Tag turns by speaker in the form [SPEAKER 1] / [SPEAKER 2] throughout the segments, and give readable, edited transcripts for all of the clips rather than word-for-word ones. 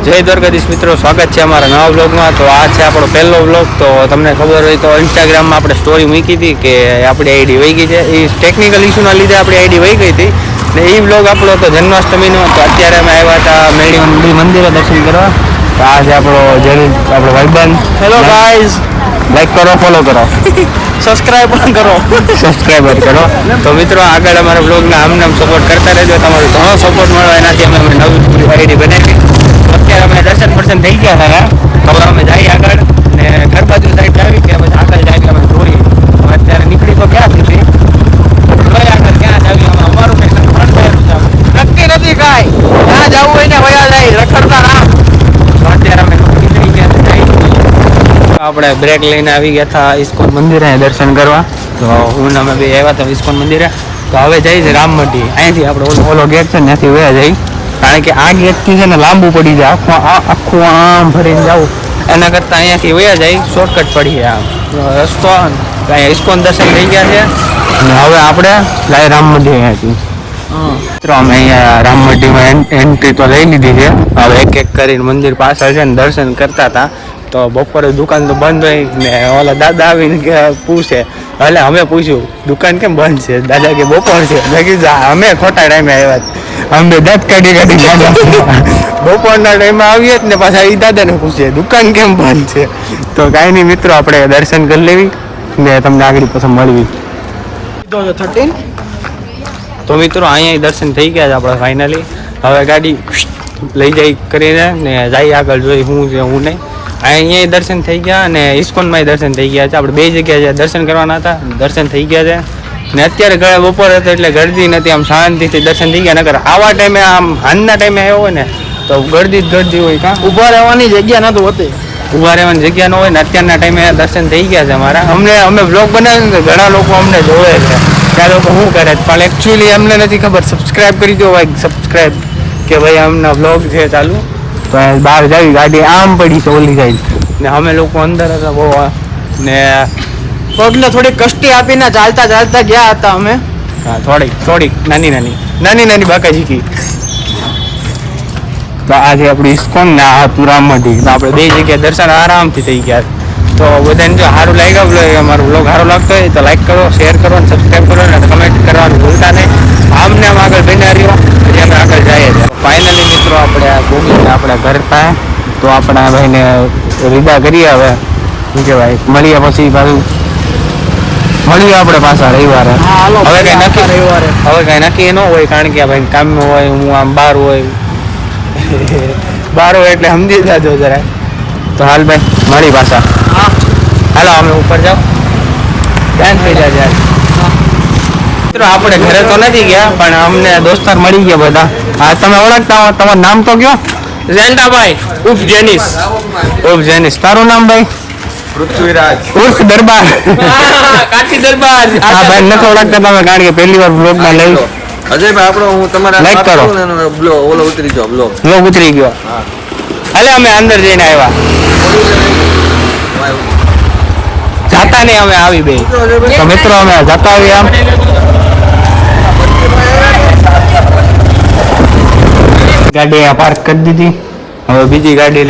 [SPEAKER 1] જય દ્વારકાધીશ મિત્રો, સ્વાગત છે અમારા નવા બ્લોગમાં. તો આ છે આપણો પહેલો બ્લોગ. તો તમને ખબર હોય તો ઇન્સ્ટાગ્રામમાં આપણે સ્ટોરી મૂકી હતી કે આપણી આઈડી વહી ગઈ છે. એ ટેકનિકલ ઇસ્યુના લીધે આપણી આઈડી વહી ગઈ હતી ને એ બ્લોગ આપણો હતો જન્માષ્ટમીનો. તો અત્યારે અમે આવ્યા હતા મેળી મંદિરે દર્શન કરવા. તો આ છે આપણો ભાઈબંધ. હેલો ગાઈઝ, લાઈક કરો, ફોલો કરો, સબસ્ક્રાઈબ પણ કરો, સબસ્ક્રાઈબર કરો. તો મિત્રો આગળ અમારા બ્લોગના આમ સપોર્ટ કરતા રહેજો. તમારો ઘણો સપોર્ટ મળે એનાથી અમે નવી આઈડી બનાવી. અત્યારે અમે દર્શન થઈ ગયા હતા. હવે અમે જઈએ આગળ ને ઘર બાજુ સાઈડ આવી કે પછી આગળ જાય અમે જોઈ. અત્યારે નીકળી તો ક્યાં સુધી જોઈ આગળ ક્યાં જાવી. અમારું કંઈ નક્કી નથી કાંઈ. ક્યાં જવું હોય ને વયા જાય રખડતા રામ. તો અત્યારે અમે નીકળી ગયા આપણે બ્રેક લઈને આવી ગયા હતા ઇસ્કોન મંદિરે દર્શન કરવા. તો હું અમે બી આવ્યા હતા ઇસ્કોન મંદિરે. તો હવે જઈએ છે રામમઢી. અહીંથી આપણે ઓલો ગેટ છે ને ત્યાંથી વયા જઈ. કારણ કે આ ગેટથી છે ને લાંબુ પડી જાય, આખું આમ ભરીને જવું એના કરતાં અહીંયાથી વયા જાય શોર્ટકટ પડી જાય. આમ રસ્તો અહીંયા ઇસ્કોન દર્શન થઈ ગયા છે અને હવે આપણે જાય રામમઢી. અહીંયાથી મિત્રો અમે અહીંયા રામમઢીમાં એન્ટ્રી તો લઈ લીધી છે. હવે એક એક કરીને મંદિર પાછળ છે ને દર્શન કરતા હતા. તો બપોરે દુકાન તો બંધ હોય ને ઓલા દાદા આવીને કે પૂછે, એટલે અમે પૂછ્યું દુકાન કેમ બંધ છે? દાદા કે બપોર છે. અમે ખોટા ટાઈમે આવ્યા. અમે દાંત કાઢી બપોરના ટાઈમે આવીએ જ ને પાછા એ દાદાને પૂછીએ દુકાન કેમ બંધ છે. તો કાંઈ નહીં મિત્રો, આપણે દર્શન કરી લેવી ને તમને આગળ પસંદ મળવી. તો મિત્રો અહીંયા દર્શન થઈ ગયા છે આપણે ફાઇનલી. હવે ગાડી લઈ જઈ કરીને ને જઈ આગળ જોઈ શું છે હું નહીં. અહીંયા દર્શન થઈ ગયા અને ઇસ્કોનમાં દર્શન થઈ ગયા છે. આપણે બે જગ્યાએ દર્શન કરવાના હતા, દર્શન થઈ ગયા છે ને અત્યારે ઘરે બપોર હતો એટલે ગરદી નથી. આમ શાંતિથી દર્શન થઈ ગયા. નકર આવા ટાઈમે આમ હાંજના ટાઈમે આવ્યો હોય ને તો ગરદી જ ગરદી હોય. કાં ઊભા રહેવાની જગ્યા નહોતું હોતી, ઊભા રહેવાની જગ્યા ન હોય ને અત્યારના ટાઈમે દર્શન થઈ ગયા છે અમારા. અમે બ્લોગ બનાવ્યું ને ઘણા લોકો અમને જોવે છે કે આ લોકો શું કરે, પણ એકચ્યુઅલી અમને નથી ખબર. સબસ્ક્રાઈબ કરી દો ભાઈ, સબસ્ક્રાઈબ કે ભાઈ અમના બ્લોગ છે ચાલુ. તો બહાર જાવી ગાડી આમ પડી છે ઓલી સાઈડ ને અમે લોકો અંદર હતા બહુ ને પગને થોડી કષ્ટી આપીને ચાલતા ચાલતા ગયા હતા અમે. હા, થોડીક નાની બાકાજીકી. તો આજે આપણી ઇસ્કોન ને આ હતું રામમઢી. તો આપણે બે જગ્યાએ દર્શન આરામથી થઈ ગયા. તો બધાને જો સારું લાગ્યું, અમારો બ્લોગ સારો લાગતો હોય તો લાઈક કરો, શેર કરો અને સબસ્ક્રાઈબ કરો અને કમેન્ટ કરવાનું ભૂલતા નહીં. આમને આમ આગળ બન્યા રહ્યો પછી અમે આગળ જઈએ છીએ. ફાઇનલી મિત્રો આપણે ભૂમિને આપણે ઘર થાય. તો આપણા ભાઈને વિદા કરીએ. હવે શું કહેવાય, મળીએ પછી પાછું મળીએ આપણે પાછા રવિવારે. હવે કઈ નક્કી ન હોય કારણ કે ભાઈ કામમાં હોય, હું આમ બહાર હોય એટલે સમજી જાજો જરા. તો હાલ ભાઈ મળી પાછા. હાલો અમે ઉપર જાઓ, ધ્યાન થઈ જાય. મિત્રો આપણે ઘરે તો નથી ગયા પણ અમને દોસ્તાર મળી ગયા બધા. હા, તમે ઓળખતા હો, તમારું નામ તો કયો? ઝેન્ડાભાઈ ઉર્ફ જેનિસ. તારું નામ ભાઈ? પૃથ્વીરાજ ઉર્ફ દરબાર. કાઠી દરબાર. હા ભાઈ નથી ઓળખતા તમે કારણ કે પહેલી વાર બ્લોગમાં લઈ.
[SPEAKER 2] અજયભાઈ આપણો હું તમારા
[SPEAKER 1] લાઈક કરો.
[SPEAKER 2] ઓલો ઉતરી ગયો બ્લોગ
[SPEAKER 1] ઉતરી ગયો. હાલે અમે અંદર જઈને આવ્યા. જાતા નહીં અમે આવી બે. તો મિત્રો અમે જાતા આવી આમ. ગાડી પાર્ક કરી દીધી. હવે બીજી ગાડી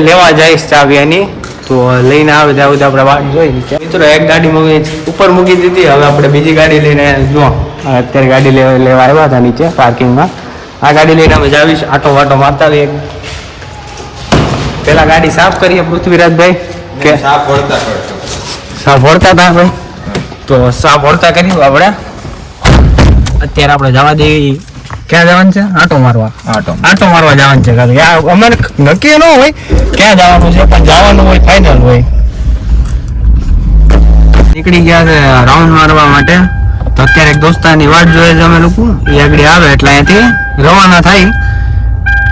[SPEAKER 1] લેવા જઈશ ચાવી એની. તો લઈને આવે ત્યાં સુધી આપણે વાટ જોઈ. મિત્રો એક ગાડી ઉપર મૂકી દીધી. હવે આપણે બીજી ગાડી લઈને જો અત્યારે ગાડી લેવા આવ્યા હતા નીચે પાર્કિંગમાં. આ ગાડી લઈને અમે જાવીશ, આટો વાટો મારતા આવીએ. પેલા ગાડી સાફ કરીએ પૃથ્વીરાજભાઈ કે સાફ વળતા હતા ભાઈ. તો સાફ વળતા કર્યું આપણે. અત્યારે આપણે જવા દેવી. ક્યાં જવાનું છે? આટો મારવા જવાનું છે. અમારે નક્કી ન હોય ક્યાં જવાનું છે પણ જવાનું હોય, ફાઇનલ હોય. નીકળી ગયા છે રાઉન્ડ મારવા માટે. તો અત્યારે એક દોસ્તારની વાટ જોઈએ છે અમે લોકો. એ આગળ આવે એટલે અહીંયાથી રવાના થાય.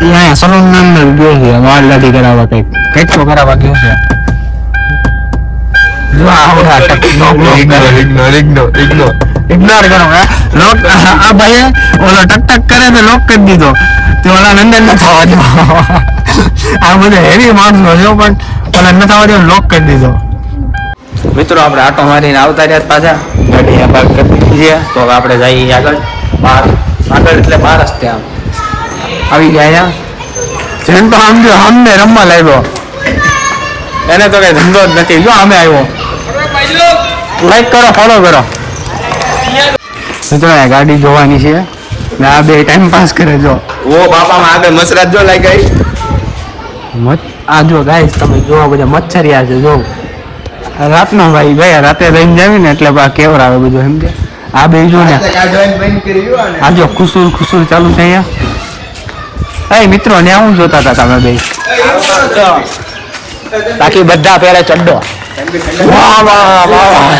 [SPEAKER 1] એ અહીંયા સલૂન અંદર ગયો છે વાળ લાદી કરાવવા, કંઈક તો કરાવવા ગયો છે. ઇગ્નોર કરો. લોક આ ભાઈ ઓલો ટક કરે તો લોક કરી દીધો. તે ઓલા નંદન ન થવા દો. આ બધા હેવી માણસો છે પણ ઓલા ન થવા દો, લોક કરી દીધો. મિત્રો આપણે આટો મારીને આવતા રહ્યા પાછા. ગાડી પાર્ક કરી દીધી છે. તો હવે આપણે જઈએ આગળ. આગળ એટલે 12 રસ્તે આમ આવી ગયા અહીંયા. જેમ તો આમ જો અમને રમવા લાગ્યો, એને તો કઈ ધંધો જ નથી. જો અમે આવ્યો, લાઈક કરો, ફોલો કરો. મિત્રો ગાડી જોવાની છે ને આ બે ટાઈમ પાસ કરે. જો
[SPEAKER 2] ઓ બાપામાં આગળ મસરાત જો લાઈ ગઈ.
[SPEAKER 1] આ જો ગાઈસ તમે જોવા બધા મચ્છરિયા છે. જો રાતનો ભાઈ ગયા રાતે રહીને જાવી ને એટલે કેવર આવે બધું એમ કે આ બે જો ને આ જો ખુસુર ખુસુર ચાલુ છે અહીંયા. એ મિત્રો ને આવું જોતા હતા તમે બે, બાકી બધા પહેરે ચડ્ડો. વાહ વાહ વાહ.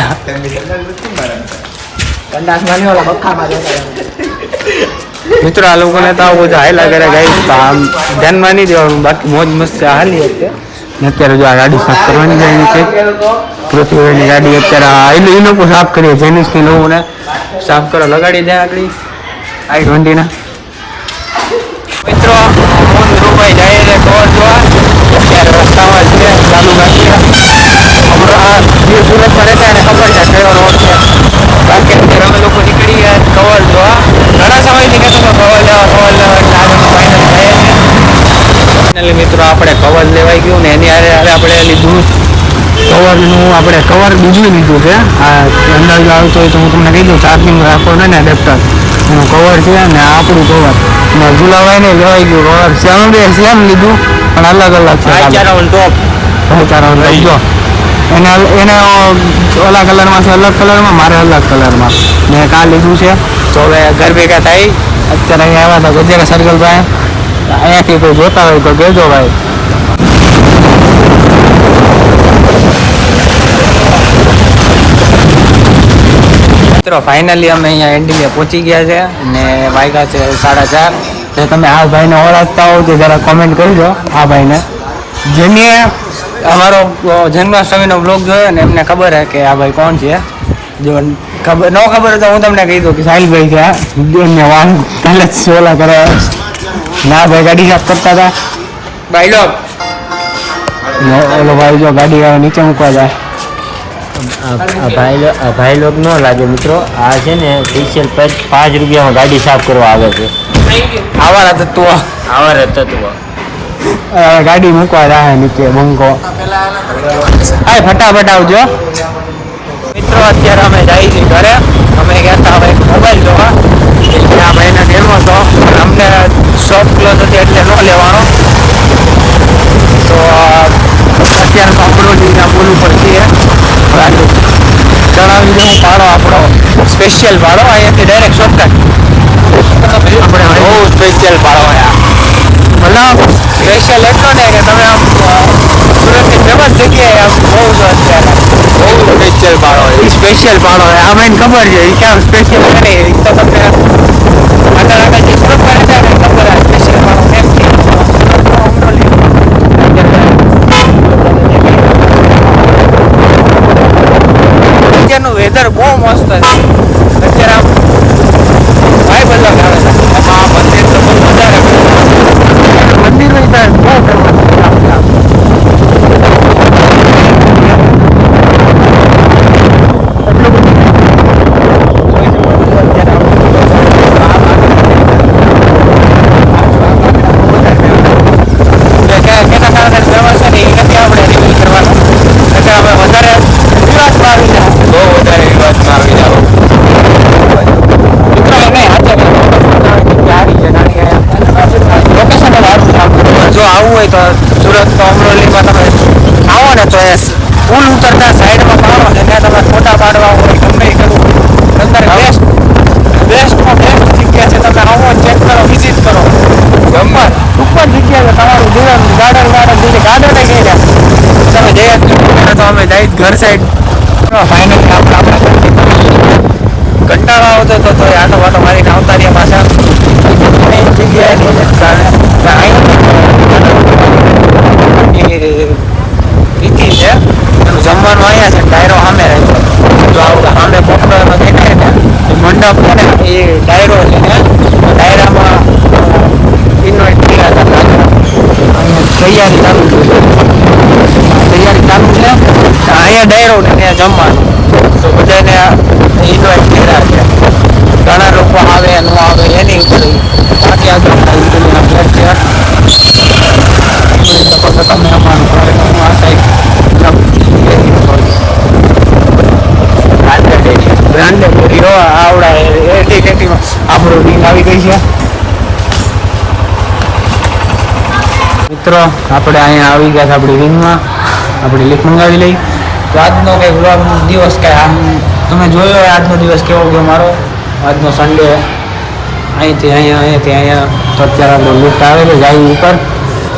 [SPEAKER 1] મિત્રો આ લોકોને તો આવું બધું હાયલા કરે ગાઈસ, આમ ધ્યાનમાં નહીં દેવાનું, બાકી મોજ મસ્ત હાલી હતી. અત્યારે જો આ ગાડી સાફ કરવાની જાય છે, પૃથ્વીની ગાડી અત્યારે એ લોકો સાફ કરીએ, જેનિસની લોકોને સાફ કરો લગાડી દે આગળ i20 ના. મિત્રો હું ધ્રુવભાઈ જાય છે કવર જોવા, અત્યારે રસ્તામાં છે ચાલુ ગાડી. હમણાં જે સુરતમાં રહેતા એને ખબર છે કયો રોડ છે, બાકી અત્યારે અમે લોકો નીકળી ગયા કવર જોવા. ઘણા સમયથી કહેતો હતો કવર લેવા એટલે આગળ ફાઇનલ જાય છે. ફાઇનલી મિત્રો આપણે કવર લેવાઈ ગયું ને એની હારે આપણે લીધું કવરનું, આપણે કવર બીજું લીધું છે. આ અંદાજો આવતો હોય તો હું તમને કહી દઉં, ચાર્જિંગ રાખો ને એડેપ્ટર એનું કવર છે ને આપણું કવર ઝુલાવાય ને લેવાઈ ગયું કવર. સેમ લીધું પણ અલગ અલગ છે. જો એને ઓલા કલરમાં છે, અલગ કલરમાં, મારે અલગ કલરમાં. મેં કા લીધું છે. તો હવે ઘર ભેગા થાય. અત્યારે અહીંયા આવ્યા હતા ગજેરા સર્કલ પાસે, અહીંયાથી કોઈ જોતા હોય તો કહેજો ભાઈ. મિત્રો ફાઇનલી અમે અહીંયા એન્ડિંગે પહોંચી ગયા છે ને વાગ્યા છે 4:30. તો તમે આ ભાઈને ઓળખતા હોવ તો જરા કોમેન્ટ કરજો. આ ભાઈને જેને અમારો જન્માષ્ટમીનો બ્લોગ જોયો ને એમને ખબર છે કે આ ભાઈ કોણ છે. જો ખબર ન ખબર હોય તો હું તમને કહી દઉં કે સાહિલભાઈ છે. એમને વાળ પહેલે જ સોલા કરે ના ભાઈ ગાડી સાફ કરતા હતા. ભાઈ લો ઓલો ભાઈ જો ગાડી નીચે મૂકવા જાય.
[SPEAKER 3] ભાઈ લોક ન લાગે મિત્રો, આ છે ને સ્પેશિયલ 5 રૂપિયામાં ગાડી સાફ કરવા આવે છે.
[SPEAKER 1] આવારા તત્વો ગાડી મૂકવા જાય નીચે બંકો. હા ફટાફટ આવજો. મિત્રો અત્યારે અમે જઈએ છીએ ઘરે. અમે ગયા હતા હવે મોબાઈલ જોવા, આ ભાઈને લેવો હતો, અમને શોપ ક્લોઝ હતી એટલે ન લેવાનો. તો અત્યારે તો અમરોલીના પુલ ઉપર છીએ. જણાવી દઉં ભાડો આપણો સ્પેશિયલ ભાડો અહીંયાથી ડાયરેક્ટ શોર્ટકટ. આપણે બહુ સ્પેશિયલ ભાડો મતલબ સ્પેશિયલ એટલો ને કે તમે આમ સુરતની ફેમસ જગ્યાએ આમ બહુ જો અત્યારે બહુ સ્પેશિયલ ભાડો હોય. સ્પેશિયલ ભાડો હોય આમ એને ખબર છે એ ક્યાં સ્પેશિયલ કરે એ તો તમને આગળ જે સુરતમાં રહેતા ને ખબર આ સ્પેશિયલ ભાડો કેમ છે. અત્યારનું વેધર બહુ મસ્ત છે. અત્યારે આમ ભાઈ બધા આવે છે. આ મંદિર તો બહુ વધારે મંદિર બહુ હોય તો સુરત તો અમરોલીમાં તમે આવો ને તો એ પુલ ઉતરતા સાઈડમાં પાડો ને ત્યાં તમે ફોટા પાડવા હોય ગમે એ કરવું અંદર બેસ્ટમાં બેસ્ટ જગ્યા છે. તમે આવો ચેક કરો, વિઝિટ કરો. ગમત ઉપર જગ્યા છે તમારું જીવન ગાર્ડન ગાર્ડન ગાર્ડન કહી દે તમે જઈએ તો અમે જઈ ઘર સાઈડ. ફાઇનલી આપણે કંટાળો આવતો હતો તો આટો વાટો મારીને આવતા રહ્યા પાછા જગ્યાએ રીતિ છે. એનું જમવાનું અહીંયા છે, ડાયરો સામે રહેતો. જો આપણે સામે પોપડામાં દેખાય ને એ મંડપ છે ને એ ડાયરો છે ને ડાયરામાં ઇન્વાઇટ કર્યા હતા. અહીંયા તૈયારી ચાલુ છે, અહીંયા ડાયરો ને ત્યાં જમવાનું તો બધાને ઇન્વાઇટ કર્યા છે. ઘણા લોકો આવે ન આવે એની ઉપર બાકી આગળ પ્લેટ છે. મિત્રો આપણે અહીંયા આવી ગયા છે આપણી વિંગમાં, આપણે લિફ્ટ મંગાવી લઈ. તો આજનો કંઈ વ્લોગ દિવસ કાંઈ આમ તમે જોયો હોય આજનો દિવસ કેવો ગયો મારો. આજનો સન્ડે અહીંથી અહીંયા તો અત્યારે આપણે લિફ્ટ આવેલું જાય ઉપર.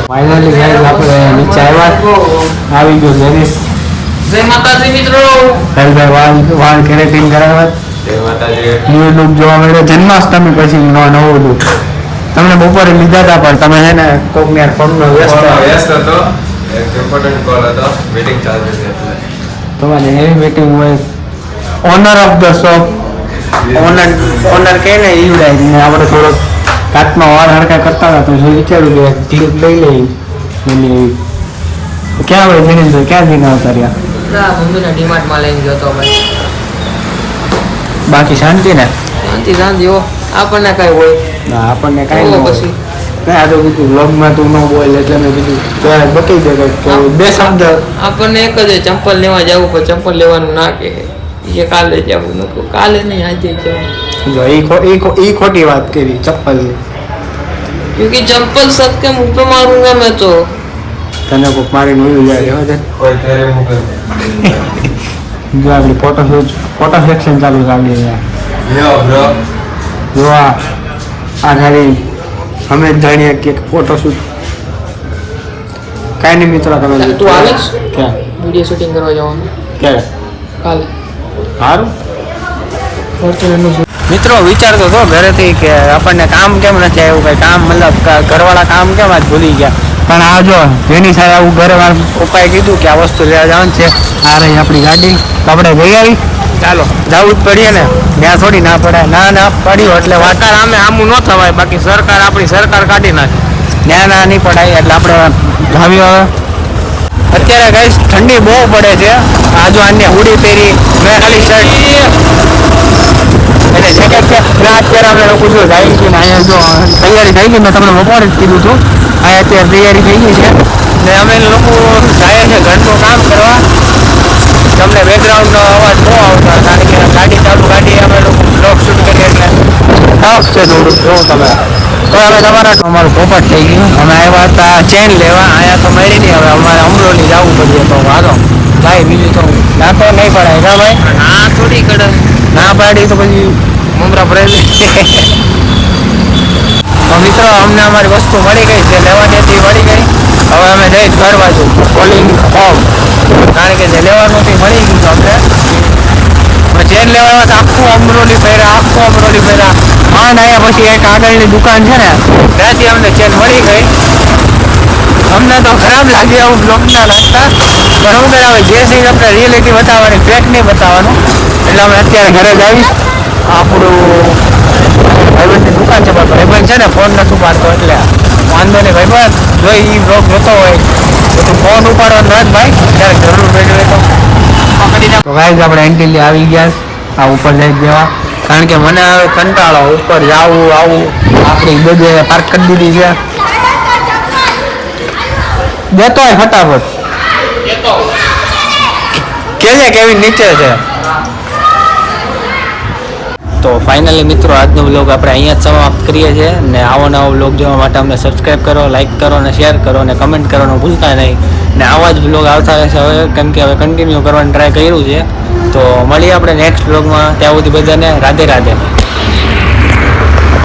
[SPEAKER 1] ફાઇનલી જાય આપણે નીચે આવ્યા, આવી ગયો જેનિસ.
[SPEAKER 2] જય માતાજી મિત્રો.
[SPEAKER 1] ભાઈ વાળ કેરેટિન કરાવવા,
[SPEAKER 2] જય માતાજી.
[SPEAKER 1] ન્યૂ લુક જોવા મળ્યો જન્માષ્ટમી પછી નવું લુક. તમને બપોરે લીધા હતા પણ તમે છે ને કોકને યાર ફોનનો વ્યસ્ત
[SPEAKER 2] હતો, એક ઇમ્પોર્ટન્ટ કોલ હતો, મીટિંગ ચાલતી હતી એટલે.
[SPEAKER 1] તમારે હેવી મીટિંગ હોય. Owner of the shop, owner કહે ને એ ને આપણે થોડોક કાચમાં વાળ હરકા કરતા હતા તો હું વિચાર્યું કે ક્લિપ લઈ લઈ એની એવી. ક્યાં હોય જિનેશભાઈ, ક્યાં જઈને આવતા રહ્યા?
[SPEAKER 4] મમ્મીના ડીમાર્ટમાં લઈને ગયો હતો ભાઈ.
[SPEAKER 1] બાકી શાંતિ ને?
[SPEAKER 4] શાંતિ હો, આપણને કઈ હોય
[SPEAKER 1] ના આપણને કાંઈ
[SPEAKER 4] બોલો
[SPEAKER 1] ન
[SPEAKER 4] પછી.
[SPEAKER 1] પછી આ તો કીધું વ્લોગમાં તું ન બોલ એટલે મેં કીધું ત્યારે બતાવી દે કે બે શબ્દ.
[SPEAKER 4] આપણને એક જ હોય, ચંપલ લેવા જવું પણ ચંપલ લેવાનું ના કે એ કાલે જવું નતું, કાલે નહીં આજે જવું.
[SPEAKER 1] જો એ ખોટી વાત કરી ચપ્પલની.
[SPEAKER 4] ક્योंकि ચંપલ સદકે મુંહ पे मारूंगा मैं तो.
[SPEAKER 1] તને કોક મારીને ઉડી જાય હવે
[SPEAKER 2] કોઈ તેરે મુકે.
[SPEAKER 1] જો આપણી ફોટો સેક્શન ચાલુ છે આપણી અહીંયા.
[SPEAKER 2] યો બ્રો.
[SPEAKER 1] જો આ ખાલી અમે જ જાણીએ કે ફોટોશૂટ કાંઈ નહીં મિત્રો તમે
[SPEAKER 4] તું આવે છે?
[SPEAKER 1] ક્યાં
[SPEAKER 4] વિડીયો શૂટિંગ કરવા જવાનું
[SPEAKER 1] ક્યારે
[SPEAKER 4] કાલે.
[SPEAKER 1] સારું
[SPEAKER 4] ફોર્ચ્યુનરનું
[SPEAKER 1] મિત્રો વિચારતો હતો ઘરેથી કે આપણને કામ કેમ નથી આવ્યું, કંઈ કામ મતલબ ઘરવાળા કામ કેમ આજ ભૂલી ગયા. પણ આ જો જેની સાથે આવું ઘરે મારા પપ્પાએ કીધું કે આ વસ્તુ લેવા જવાનું છે, આ રહી આપણી ગાડી, તો આપણે જઈ આવી. ચાલો જવું જ પડીએ ને, ત્યાં થોડી ના પડાય. ના પડ્યું એટલે વાતાર આમે આમું ન થવાય, બાકી સરકાર આપણી સરકાર કાઢી નાખે. ત્યાં ના નહીં પડાય એટલે આપણે જાવી હવે. અત્યારે ગઈ ઠંડી બહુ પડે છે. આ જો આને હુડી પહેરી, મેં ખાલી શર્ટ એટલે જેકેટ કે ના અત્યારે આપણે લોકો જો જાય છે ને અહીંયા જો તૈયારી થઈ ગઈ. મેં તમને બપોરે જ કીધું હતું અહીંયા અત્યારે તૈયારી થઈ ગઈ છે ને અમે લોકો જાય છે ઘરનું કામ કરવા. તમને બેકગ્રાઉન્ડનો અવાજ બહુ આવતો કારણ કે ગાડી અમે લોકો બ્લોગ શૂટ કરીએ એટલે ટફ છે થોડુંક જોવું તમે. તો હવે અમારું પોપટ થઈ ગયું. અમે આવ્યા હતા ચેન લેવા, અહીંયા તો મળી નહીં. હવે અમારે અમરોલી જવું પડ્યું તો વાંધો ભાઈ બીજું તો ના તો નહીં પડાય ના ભાઈ.
[SPEAKER 4] ના થોડી કડક
[SPEAKER 1] ના પાડી તો પછી મમરા ભરાઈ. તો મિત્રો અમને અમારી વસ્તુ મળી ગઈ છે, લેવાની હતી મળી ગઈ. હવે અમે જઈ ઘર બાજુ કોલિંગ હોમ, કારણ કે જે લેવાનું હતી મળી ગયું અમને. ચેન લેવા આખું અમરોલી પહેર્યા માંડ આવ્યા. પછી એક આગળની દુકાન છે ને ત્યાંથી અમને ચેન મળી ગઈ. અમને તો ખરાબ લાગી, આવું બ્લોગ ના લાગતા. પણ હું કહે હવે જે સીન આપણે રિયાલિટી બતાવવાની, ફેક નહીં બતાવવાનું. એટલે અમે અત્યારે ઘરે જ આવીશ. આપણું ભાઈબંધની દુકાન છે, ભાઈબંધ છે ને ફોન નથી ઉપાડતો એટલે વાંધો નહીં. ભાઈબંધ જો એ બ્લોગ જોતો હોય તો ફોન ઉપાડવાનો ન જ ભાઈ, ત્યારે જરૂર પડી હોય તો પકડી નાખો. ગાઈઝ આપણે એન્ટિલી આવી ગયા આ ઉપર જઈ દેવા, કારણ કે મને હવે કંટાળો ઉપર જવું આવું. આપણી બધે પાર્ક કરી દીધી છે. દેતો હોય ફટાફટ કેજે કેવી નીચે છે. તો ફાઇનલી મિત્રો આજનો વ્લોગ આપણે અહીંયા જ સમાપ્ત કરીએ છીએ. ને આવો નવો વ્લોગ જોવા માટે અમને સબસ્ક્રાઈબ કરો, લાઇક કરો અને શેર કરો અને કમેન્ટ કરવાનું ભૂલતા નહીં. ને આવા જ વ્લોગ આવતા રહેશે હવે, કેમ કે હવે કન્ટિન્યુ કરવાની ટ્રાય કર્યું છે. તો મળીએ આપણે નેક્સ્ટ વ્લોગમાં. ત્યાં સુધી બધાને રાધે રાધે.